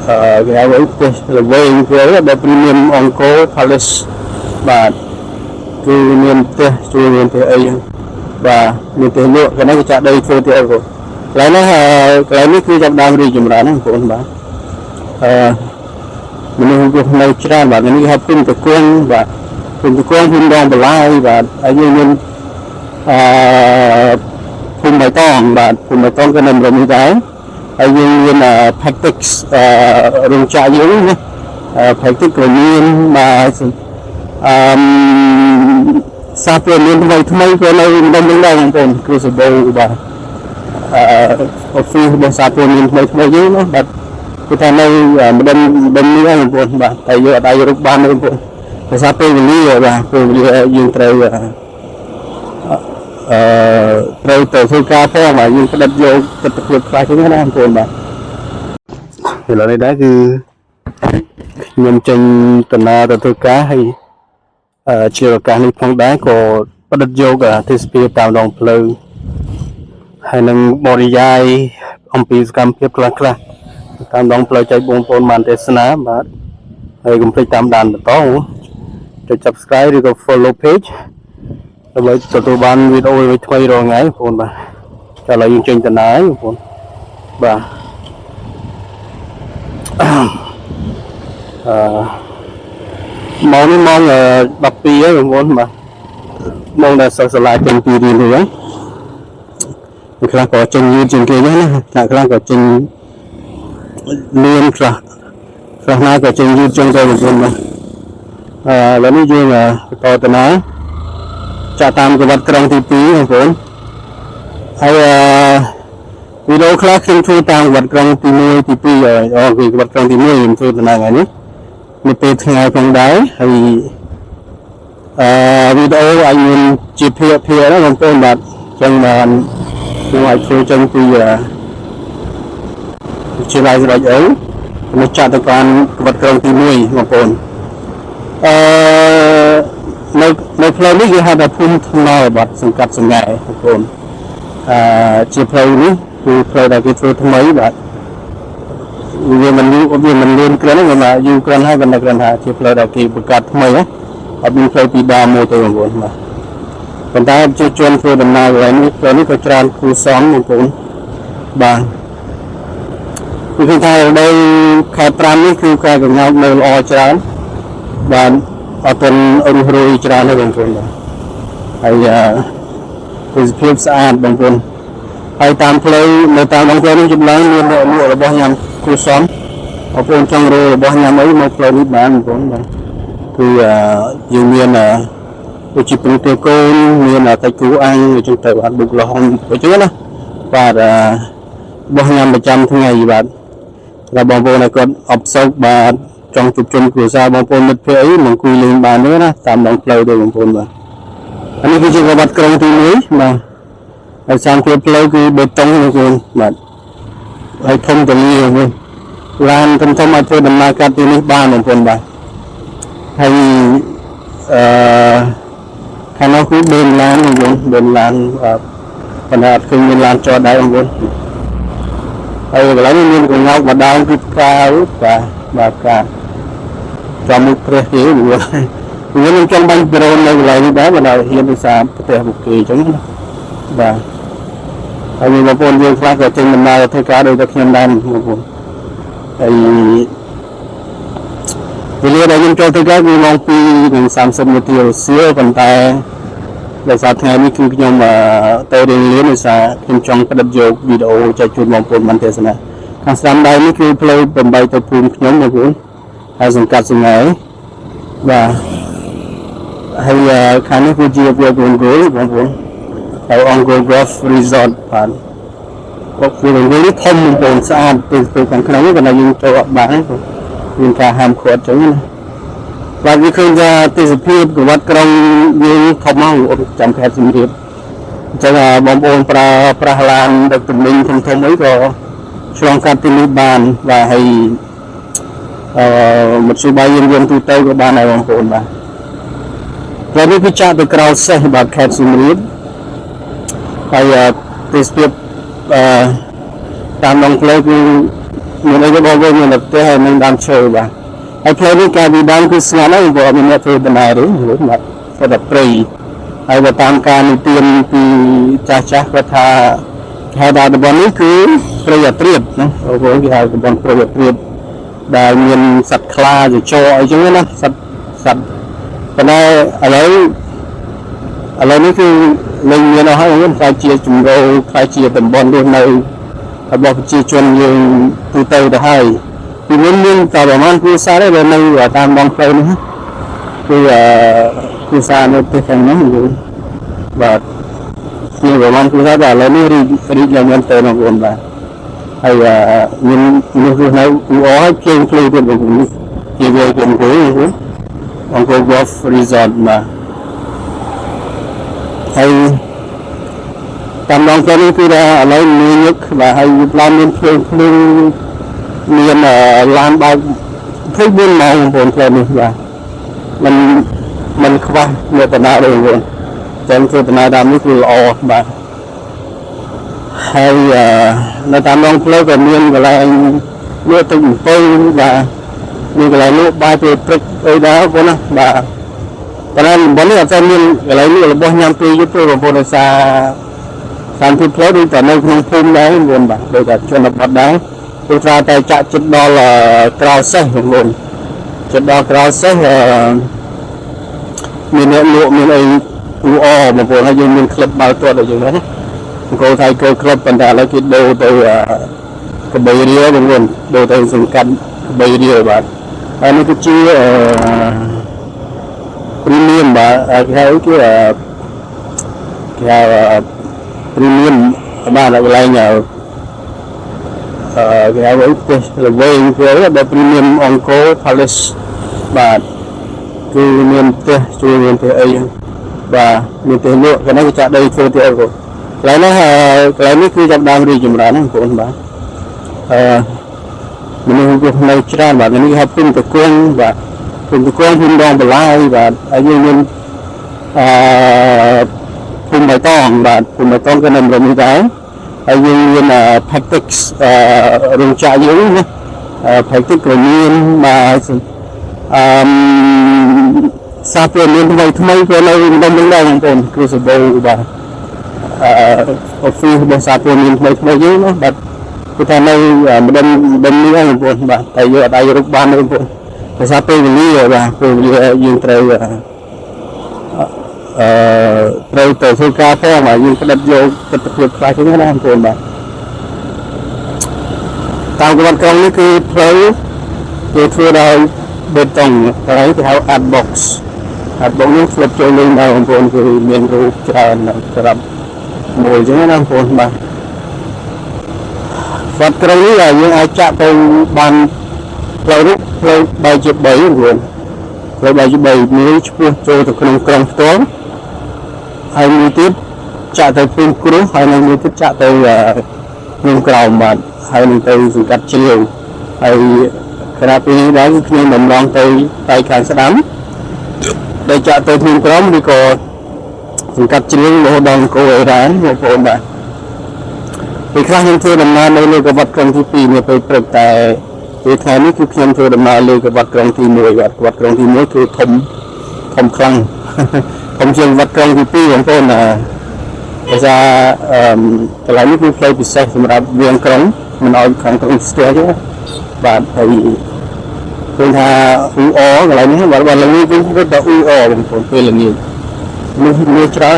គេហៅផ្ទះល្វែងគេដែល Premium Encore Palace បាទគឺមានផ្ទះជួលមានផ្ទះអីបាទមានផ្ទះលក់គេហ្នឹងគេចាក់ដីធ្វើផ្ទះអីបងកន្លែងនេះគឺចាប់ដើមរីកចម្រើនណាបងប្អូនបាទមនុស្សរស់នៅច្រើនបាទនេះគេហៅភូមិតកួងបាទភូមិតកួងភូមិដងបន្លាយបាទហើយយើងមានភូមិបៃតងបាទភូមិបៃតងក៏នៅរំនេះដែរហើយយើងមាន Pactix រោងចក្រយើងណា Pactix ក៏មានបាទសាព័មានថ្មីក៏នៅដំណឹងដែរបងប្អូនគឺសាប៊ូបាទoffice របស់សាព័មានថ្មីយើងណាបាទគឺថានៅម្ដុំនេះហ្នឹងបងប្អូនបាទតែយកអត់អាចរកបានទេបងប្អូនភាសាពេលវេលាបាទពេលវេលាយើងត្រូវទៅធ្វើការផងបាទយើងផ្ដិតយកទស្សនវិជ្ជាខ្លះចឹងណាបងប្អូនបាទឥឡូវនេះដែរគឺខ្ញុំចេញដំណើរទៅធ្វើការហើយជាឱកាសនេះផងដែរក៏ផ្ដិតយកទេសភាពតាមដងផ្លូវហើយនឹងបរិយាយអំពីសកម្មភាពខ្លះតាមដងផ្លូវចែកបងប្អូនបានទេសនាបាទហើយកុំភ្លេចតាមដានបន្តចុច Subscribe ឬក៏ Follow page ដើម្បីទទួលបានវីដេអូថ្មីរាល់ថ្ងៃបងប្អូនបាទចាឥឡូវយើងចេញដំណើរបងប្អូនបាទម៉ោងនេះម៉ោង12ហើយបងប្អូនបាទម៉ោងដែលសិស្សសាលាចេញពីរៀនហ្នឹងខ្លះក៏ចេញយឺតជាងគេដែរណាខ្លះក៏ចេញលឿនខ្លះណាក៏ចេញយឺតជាងទៅបងប្អូនបាទឥឡូវនេះយើងបន្តដំណើរចាក់តាមจังหวัดក្រុងទី2បងប្អូនហើយវីដេអូខ្លះខ្ញុំធ្វើតាមจังหวัดក្រុងទី1ទី2ហើយគឺจังหวัดក្រុងទី1ខ្ញុំធ្វើដំណើរថ្ងៃនេះនៅពេលថ្ងៃផងដែរហើយវីដេអូអាចមានជាភាគណាបងប្អូនបាទចឹងបានខ្ញុំអាចធ្វើចឹងពីជាឡាយស្រេចអីមកចាក់ទៅកាន់จังหวัดក្រុងទី1បងប្អូននៅផ្លូវនេះគេហៅថាភូមិថ្នល់បាទសង្កាត់សង្កែបងប្អូនជាផ្លូវនេះគឺផ្លូវដែលគេធ្វើថ្មីបាទវាមិនលឿនក្រាន់ទេបាទយូរក្រាន់ហើយប៉ុន្តែគ្រាន់ថាជាផ្លូវដែលគេបង្កើតថ្មីណាអត់មានផ្លូវពីដើមមកទេបងប្អូនបាទប៉ុន្តែជាជនធ្វើដំណើរកន្លែងនេះផ្លូវនេះក៏ច្រើនគួរសមបងប្អូនបាទគឺថានៅខែ5នេះគឺការកង្កោតនៅល្អច្រើនបាទអត់ទាន់រុះរយច្រើនទេបងប្អូនបាទហើយទេសភាពស្អាតបងប្អូនហើយតាមផ្លូវនៅតាមដងផ្លូវនេះចម្លើយមានលក់របស់ញ៉ាំគួរសមបងប្អូនចង់រករបស់ញ៉ាំអីមកផ្លូវនេះបានបងប្អូនបាទគឺយើងមានដូចជាព្រឹងទាកូនមានសាច់គោអាំងអញ្ចឹងទៅបាទបុកល្ហុងអញ្ចឹងណាបាទរបស់ញ៉ាំប្រចាំថ្ងៃបាទដល់បងប្អូនឲ្យគាត់អបសុខបាទចង់ជួបជុំគ្រួសារបងប្អូនមិត្តភក្តិអីមកអង្គុយលេងបានទេណាតាមដងផ្លូវទេបងប្អូនបាទអានេះគឺជាវត្តក្រុងទី1បាទហើយសាមគ្គផ្លូវគឺបេតុងបងប្អូនបាទហើយធំទូលាយហ្នឹងឡានធំអាចធ្វើដំណើរកាត់ទីនេះបានបងប្អូនបាទហើយខាងនោះគឺបេនឡានបងប្អូនបេនឡានប៉ុន្តែអត់ឃើញមានឡានចតដែរបងប្អូនហើយកន្លែងនេះមានកងោកម្ដងគឺផ្កាបាទផ្កាចាំមុខព្រះគេខ្ញុំនឹងចង់បាញ់ដ្រូននៅកន្លែងនេះដែរបើដល់ហ៊ានវិសាប្រទេសពួកគេអញ្ចឹងណាបាទហើយមានបងប្អូនយើងខ្លះក៏ចេញដំណើរធ្វើការដូចតែខ្ញុំដែរបងប្អូនហើយវេលាដែលខ្ញុំចូលធ្វើការគឺម៉ោង2:30នាទីរសៀលប៉ុន្តែដោយសារថ្ងៃនេះគឺខ្ញុំទៅរៀនដោយសារខ្ញុំចង់ផ្ដិតយកវីដេអូចែកជូនបងប្អូនបានទេសនាខាងស្ដាំដៃនេះគឺផ្លូវ8ទៅភូមិខ្ញុំបងប្អូនហើយសង្កាត់សង្ហែបាទហើយខាងនេះគឺជាវាលអង្គរបងប្អូនហើយអង្គរ Golf Resort បាទពួកវាលនេះធំបងប្អូនស្អាតទៅខាងក្នុងនេះគាត់យើងចូលអត់បានទេមានការហាមឃាត់ចឹងណាបាទវាឃើញថាទេសភាពប្រវត្តិក្រុងយើងធំមកចាំខេត្តសៀមរាបអញ្ចឹងបងប្អូនប្រាស់ឡានដឹកទំនិញធំអីក៏ឆ្លងកាត់ទីនេះបានបាទហើយមធ្យោបាយយានយន្តទូទៅក៏បានដែរបងប្អូនបាទព្រោះនេះគឺចាក់ទៅក្រៅសេះបាទខេត្តសៀមរាបហើយទេសភាពតាមដងផ្លូវគឺ មានអីបងប្អូនមានតែផ្ទះហើយនឹងដើមឈើបាទហើយផ្លូវនេះកាលពីដើមគឺស្ងាត់ហើយព្រោះមានអ្នកធ្វើដំណើរទេបាទគាត់តែព្រៃហើយបើតាមការនិទានពីចាស់គាត់ថាហៅថាតំបន់នេះគឺព្រៃអត្រាតណាបងប្អូនគេហៅតំបន់ព្រៃអត្រាតដែលមានសត្វខ្លាចចោអីចឹងណាសត្វប៉ុន្តែឥឡូវនេះគឺលែងមានអស់ហើយខ្លាចជាជំរៅខ្លាចជាតំបន់រស់នៅរបស់ប្រជាជនយើងទូទៅទៅហើយពីមុនមានតែប្រហែលគ្រួសារទេដែលនៅតាមដងផ្លូវនេះគឺគ្រួសារនៅទីខាងនោះគឺបាទមានប្រហែលគ្រួសារតែឥឡូវនេះរីកឡើងមែនតើបងប្អូនបាទហើយមានមនុស្សរស់នៅអស់ហើយភ្លេងភ្លេងទៀតបងប្អូនជាវាគំគួយអង្គរ Golf Resort បាទហើយតាមដងផ្លូវនេះគឺថាឥឡូវមានញឹកបាទហើយឡើងមានភ្លើងមានឡានបើក24ម៉ោងបងប្អូនផ្លូវនេះបាទมันខ្វះអ្នកដំណើរទេបងប្អូនចឹងធ្វើដំណើរតាមនេះគឺល្អបាទហើយនៅតាមដងផ្លូវក៏មានកន្លែងលក់ទឹកអំពៅបាទមានកន្លែងលក់បាយពេលព្រឹកអីដែរបងប្អូនណាបាទប៉ុន្តែតំបន់នេះអត់មានកន្លែងលក់របស់ញ៉ាំពេលយប់ទេបងប្អូនដោយសារតាមទីផ្លូវដូចតែនៅក្នុងភូមិដែរបងប្អូនបាទដូចតែជនបទដែរគឺថាតែចាក់ចិត្តដល់ក្រៅសេះបងប្អូនចិត្តដល់ក្រៅសេះមានអ្នកលក់មានអីអ៊ូអបងប្អូនហើយយើងមានក្លឹបបាល់ទាត់អីចឹងណាអង្គរថៃគោក្លឹបប៉ុន្តែឥឡូវគេដូរទៅកបីរៀលបងប្អូនដូរទៅសង្កាត់កបីរៀលបាទហើយនេះគឺជា premium បាទគេហៅគឺpremium បាទកន្លែងគេហៅអីទេល្វែងគេដល់ premium Angkor Palace បាទគឺមានផ្ទះជួលមានផ្ទះអីបាទមានផ្ទះលក់កន្លែងចាក់ដីធ្វើទៀតបងកន្លែងនេះគឺចាប់ដើមរីកចម្រើនណាបងប្អូនបាទមនុស្សរស់នៅច្រើនបាទនេះគេហៅភូមិតកួងបាទភូមិតកួងភូមិដងបលាយបាទហើយយើងមានភូមិបៃតងបាទភូមិបៃតងក៏នៅរំនេះដែរហើយយើងមាន Pactix រោងចក្រយើងណា Pactix ក៏មានបាទសារព័ត៌មានថ្មីក៏នៅក្នុងនោះដែរបងប្អូនគឺសបោបាទoffice របស់សារព័ត៌មានថ្មីយើងណាបាទគឺថានៅម្ដុំនេះហ្នឹងបងប្អូនបាទតែយើងអត់អាចរកបានទេបងប្អូនដោយសារពេលវេលាបាទពេលវេលាយើងត្រូវទៅធ្វើការផងបាទយើងផ្ដិតយកទស្សនវិជ្ជាខ្លះចឹងណាបងប្អូនបាទតាមក្បាត់ក្រុងនេះគឺផ្លូវគេធ្វើដោយបេតុងហើយគេហៅ art box នេះស្លឹកចូលលេងដល់បងប្អូនគឺមានរូបច្រើនសម្រាប់មួយចឹងណាបងប្អូនបាទវត្តក្រុងនេះយើងអាចចាក់ទៅបានផ្លូវនេះផ្លូវបែកជា3បងប្អូនផ្លូវបែកជា3មួយឆ្ពោះចូលទៅក្នុងក្រុងផ្ទាល់ហើយមួយទៀតចាក់ទៅភូមិគ្រោះហើយនៅមួយទៀតចាក់ទៅភូមិក្រោមបាទហើយនឹងទៅសង្កាត់ជ្រាវហើយខណៈពេលនេះដែរគឺខ្ញុំបំឡងទៅខាងស្ដាំដែលចាក់ទៅភូមិក្រោមឬក៏សង្កាត់ជ្រាវរហូតដល់អង្គរអេរ៉ានបងប្អូនបាទពេលខ្លះខ្ញុំធ្វើដំណើរនៅលើកវត្តក្រុងទី2នៅពេលព្រឹកតែពេលថ្ងៃនេះគឺខ្ញុំធ្វើដំណើរលើកវត្តក្រុងទី1បាទវត្តក្រុងទី1គឺធំខ្លាំងធំជាងវត្តក្រុងទី2បងប្អូនភាសាកន្លែងនេះគឺផ្លូវពិសេសសម្រាប់វាងក្រុងមិនឲ្យខាងក្រុងស្ទះទេបាទហើយឃើញថាអ៊ូអកន្លែងនេះបាទឡើងនេះគឺទៅអ៊ូអបងប្អូនពេលល្ងាចនេះមានច្រើន